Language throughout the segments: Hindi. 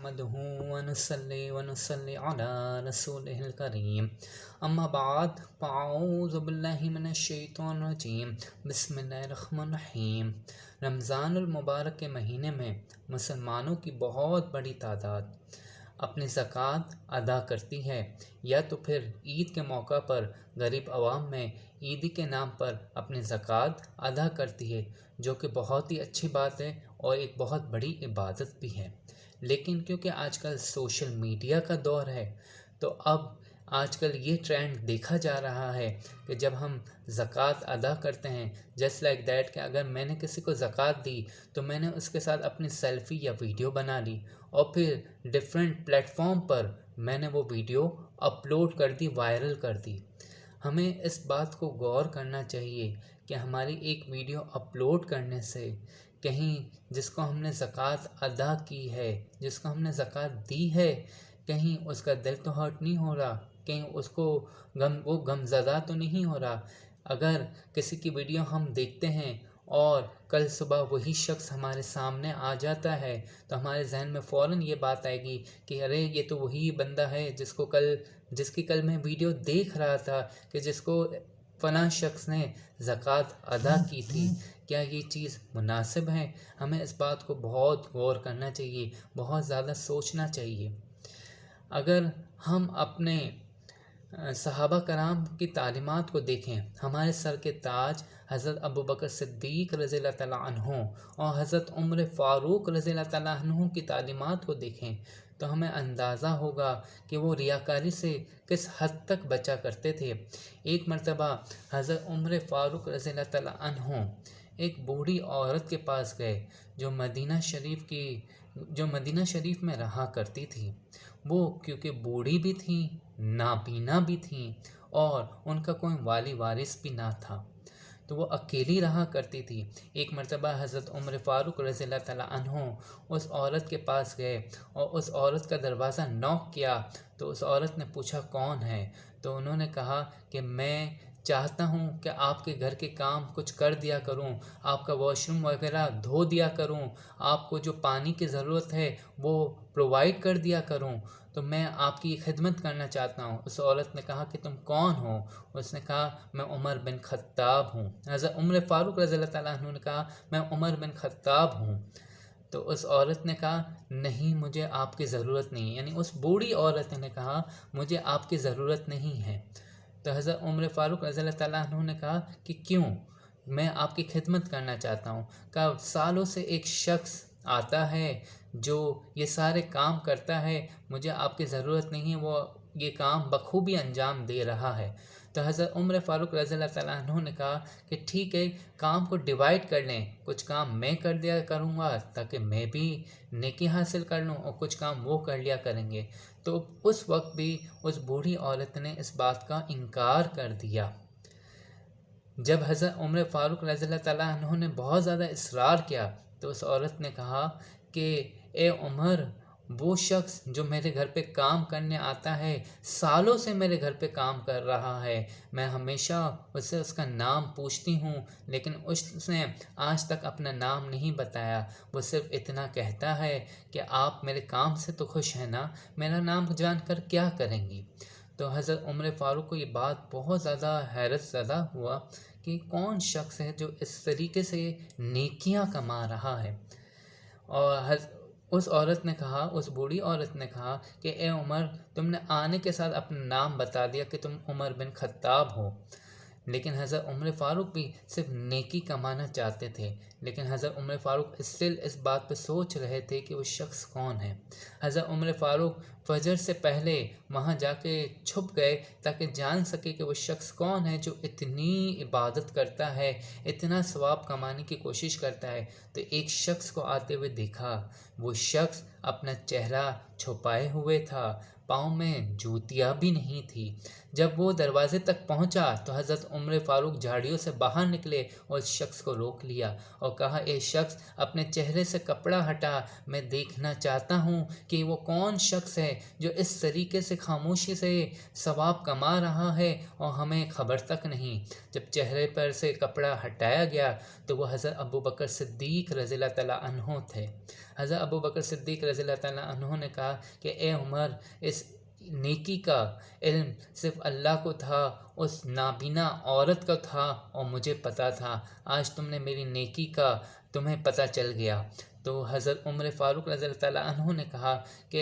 नहमदुहु व नुसल्ली अला रसूलिहिल करीम। अम्मा बाद फ़अऊज़ु बिल्लाहि मिनश शैतानिर रजीम। बिस्मिल्लाहिर रहमानिर रहीम। रमज़ानुल मुबारक के महीने में मुसलमानों की बहुत बड़ी तादाद अपनी ज़कात अदा करती है, या तो फिर ईद के मौका पर गरीब अवाम में ईदी के नाम पर अपनी ज़कात अदा करती है, जो कि बहुत ही अच्छी बात है और एक बहुत बड़ी इबादत भी है। लेकिन क्योंकि आजकल सोशल मीडिया का दौर है, तो अब आजकल ये ट्रेंड देखा जा रहा है कि जब हम ज़कात अदा करते हैं, जस्ट लाइक दैट कि अगर मैंने किसी को ज़कात दी तो मैंने उसके साथ अपनी सेल्फ़ी या वीडियो बना ली और फिर डिफरेंट प्लेटफॉर्म पर मैंने वो वीडियो अपलोड कर दी, वायरल कर दी। हमें इस बात को गौर करना चाहिए कि हमारी एक वीडियो अपलोड करने से कहीं जिसको हमने ज़कात अदा की है, जिसको हमने ज़कात दी है, कहीं उसका दिल तो हर्ट नहीं हो रहा, कहीं उसको वो गमज़दा तो नहीं हो रहा। अगर किसी की वीडियो हम देखते हैं और कल सुबह वही शख्स हमारे सामने आ जाता है, तो हमारे जहन में फ़ौरन ये बात आएगी कि अरे ये तो वही बंदा है जिसकी कल मैं वीडियो देख रहा था कि जिसको फ़लाँ शख्स ने ज़कात अदा की थी। क्या ये चीज़ मुनासिब है? हमें इस बात को बहुत गौर करना चाहिए, बहुत ज़्यादा सोचना चाहिए। अगर हम अपने सहाबा कराम की तालीमात को देखें, हमारे सर के ताज हज़रत अबू बकर सिद्दीक़ रज़ियल्लाहु तआला अन्हु और हज़रत उमर फ़ारूक रज़ियल्लाहु तआला अन्हु की तालीमात को देखें, तो हमें अंदाज़ा होगा कि वो रियाकारी से किस हद तक बचा करते थे। एक मरतबा हज़रत उमर फ़ारूक रज़ियल्लाहु तआला अन्हु एक बूढ़ी औरत के पास गए जो मदीना शरीफ में रहा करती थी। वो क्योंकि बूढ़ी भी थी, नाबीना भी थी और उनका कोई वाली वारिस भी ना था, तो वो अकेली रहा करती थी। एक मरतबा हज़रत उमर फ़ारूक रज़ियल्लाहु तआला अन्हु उस औरत के पास गए और उस औरत का दरवाज़ा नॉक किया, तो उस औरत ने पूछा कौन है, तो उन्होंने कहा कि मैं चाहता हूँ कि आपके घर के काम कुछ कर दिया करूँ, आपका वॉशरूम वगैरह धो दिया करूँ, आपको जो पानी की ज़रूरत है वो प्रोवाइड कर दिया करूँ, तो मैं आपकी खिदमत करना चाहता हूँ। उस औरत ने कहा कि तुम कौन हो? उसने कहा मैं उमर बिन ख़त्ताब हूँ। हज़रत उमर फ़ारूक रज़ियल्लाहु तआला अन्हु ने कहा मैं उमर बिन ख़त्ताब हूँ। तो उस औरत ने कहा नहीं, मुझे आपकी ज़रूरत नहीं है, यानी उस बूढ़ी औरत ने कहा मुझे आपकी ज़रूरत नहीं है। तो हज़रत उमर फ़ारूक रज़ियल्लाहु तआला अन्हु ने कहा कि क्यों? मैं आपकी खिदमत करना चाहता हूँ। कहा सालों से एक शख्स आता है जो ये सारे काम करता है, मुझे आपकी ज़रूरत नहीं है, वो ये काम बखूबी अंजाम दे रहा है। तो हज़रत उमर फ़ारूक रज़ियल्लाहु तआला अन्हु ने कहा कि ठीक है, काम को डिवाइड कर लें, कुछ काम मैं कर दिया करूँगा ताकि मैं भी नेकी हासिल कर लूँ और कुछ काम वो कर लिया करेंगे। तो उस वक्त भी उस बूढ़ी औरत ने इस बात का इनकार कर दिया। जब हज़रत उमर फ़ारूक रज़ियल्लाहु तआला अन्हु ने बहुत ज़्यादा इसरार किया, तो उस औरत ने कहा कि ए उमर, वो शख्स जो मेरे घर पे काम करने आता है, सालों से मेरे घर पे काम कर रहा है, मैं हमेशा उससे उसका नाम पूछती हूँ, लेकिन उसने आज तक अपना नाम नहीं बताया। वो सिर्फ इतना कहता है कि आप मेरे काम से तो खुश हैं ना, मेरा नाम जानकर क्या करेंगी? तो हज़रत उमर फ़ारूक को ये बात बहुत ज़्यादा हैरत ज़दा हुआ कि कौन शख्स है जो इस तरीके से नेकियां कमा रहा है। और उस औरत ने कहा, उस बूढ़ी औरत ने कहा कि ए उमर, तुमने आने के साथ अपना नाम बता दिया कि तुम उमर बिन ख़त्ताब हो, लेकिन हज़रत उमर फ़ारूक भी सिर्फ नेकी कमाना चाहते थे। लेकिन हज़रत उमर फ़ारूक स्टिल इस बात पर सोच रहे थे कि वो शख्स कौन है। हज़रत उमर फ़ारूक फजर से पहले वहाँ जाके छुप गए ताकि जान सके कि वो शख्स कौन है जो इतनी इबादत करता है, इतना सवाब कमाने की कोशिश करता है। तो एक शख्स को आते हुए देखा। वो शख्स अपना चेहरा छुपाए हुए था, पाँव में जूतियाँ भी नहीं थी। जब वो दरवाजे तक पहुंचा तो हज़रत उमर फ़ारूक झाड़ियों से बाहर निकले और उस शख्स को रोक लिया और कहा, ए शख्स, अपने चेहरे से कपड़ा हटा, मैं देखना चाहता हूँ कि वो कौन शख्स है जो इस तरीके से खामोशी से सवाब कमा रहा है और हमें खबर तक नहीं। जब चेहरे पर से कपड़ा हटाया गया तो वो हज़रत अबू बकर सिद्दीक रज़ियल्लाहु तआला अन्हु थे। हज़रत अबू बकर सिद्दीक रज़ियल्लाहु तआला अन्हु ने कहा कि ए उमर, इस नेकी का इल्म सिर्फ अल्लाह को था, उस नाबीना औरत का था और मुझे पता था। आज तुमने मेरी नेकी का तुम्हें पता चल गया। तो हज़रत उमर फ़ारूक रज़ियल्लाहु तआला अन्हु ने कहा कि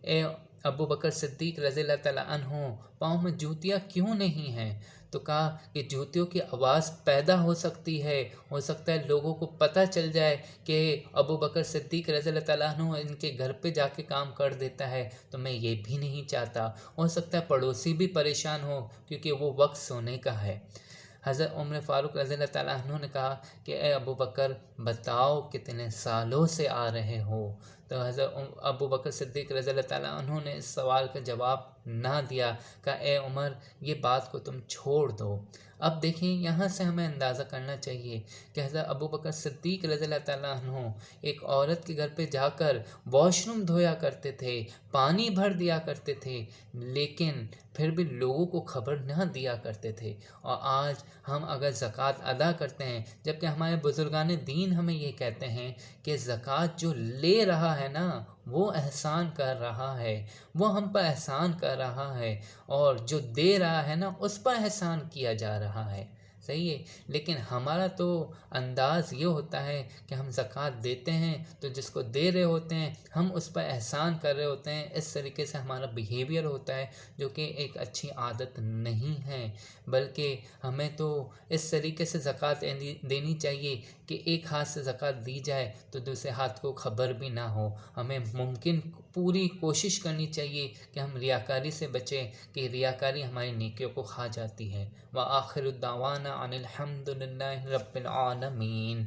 ए अबू बकर सिद्दीक रज़ियल्लाहु तआला अन्हु, पाँव में जूतियाँ क्यों नहीं हैं? तो कहा कि जूतियों की आवाज़ पैदा हो सकती है, हो सकता है लोगों को पता चल जाए कि अबू बकर सिद्दीक रज़ियल्लाहु तआला अन्हु इनके घर पे जाके काम कर देता है, तो मैं ये भी नहीं चाहता। हो सकता है पड़ोसी भी परेशान हो क्योंकि वो वक्त सोने का है। हज़रत उमर फ़ारूक रज़ियल्लाहु तआला अन्हु ने कहा कि ए अबू बकर, बताओ कितने सालों से आ रहे हो? तो हज़रत अबू बकर सिद्दीक रज़ियल्लाहु तआला अन्हु ने इस सवाल का जवाब ना दिया। कहा ए उमर, ये बात को तुम छोड़ दो। अब देखिए, यहाँ से हमें अंदाज़ा करना चाहिए कि हज़रत अबू बकर सिद्दीक रज़ियल्लाहु तआला अन्हु एक औरत के घर पे जाकर वॉशरूम धोया करते थे, पानी भर दिया करते थे, लेकिन फिर भी लोगों को खबर ना दिया करते थे। और आज हम अगर ज़कात अदा करते हैं, जबकि हमारे बुज़ुर्गान दीन हमें ये कहते हैं कि ज़कात जो ले रहा है ना, वो एहसान कर रहा है, वो हम पर एहसान कर रहा है, और जो दे रहा है ना, उस पर एहसान किया जा रहा है। सही है। लेकिन हमारा तो अंदाज़ ये होता है कि हम ज़कात देते हैं तो जिसको दे रहे होते हैं हम उस पर एहसान कर रहे होते हैं। इस तरीके से हमारा बिहेवियर होता है, जो कि एक अच्छी आदत नहीं है। बल्कि हमें तो इस तरीके से ज़कात देनी चाहिए कि एक हाथ से ज़कात दी जाए तो दूसरे हाथ को खबर भी ना हो। हमें मुमकिन पूरी कोशिश करनी चाहिए कि हम रियाकारी से बचें, कि रियाकारी हमारी नेकियों को खा जाती है। व आखिर दावाना अनिल हम्दुलिल्लाहि रब्बिल आलमीन।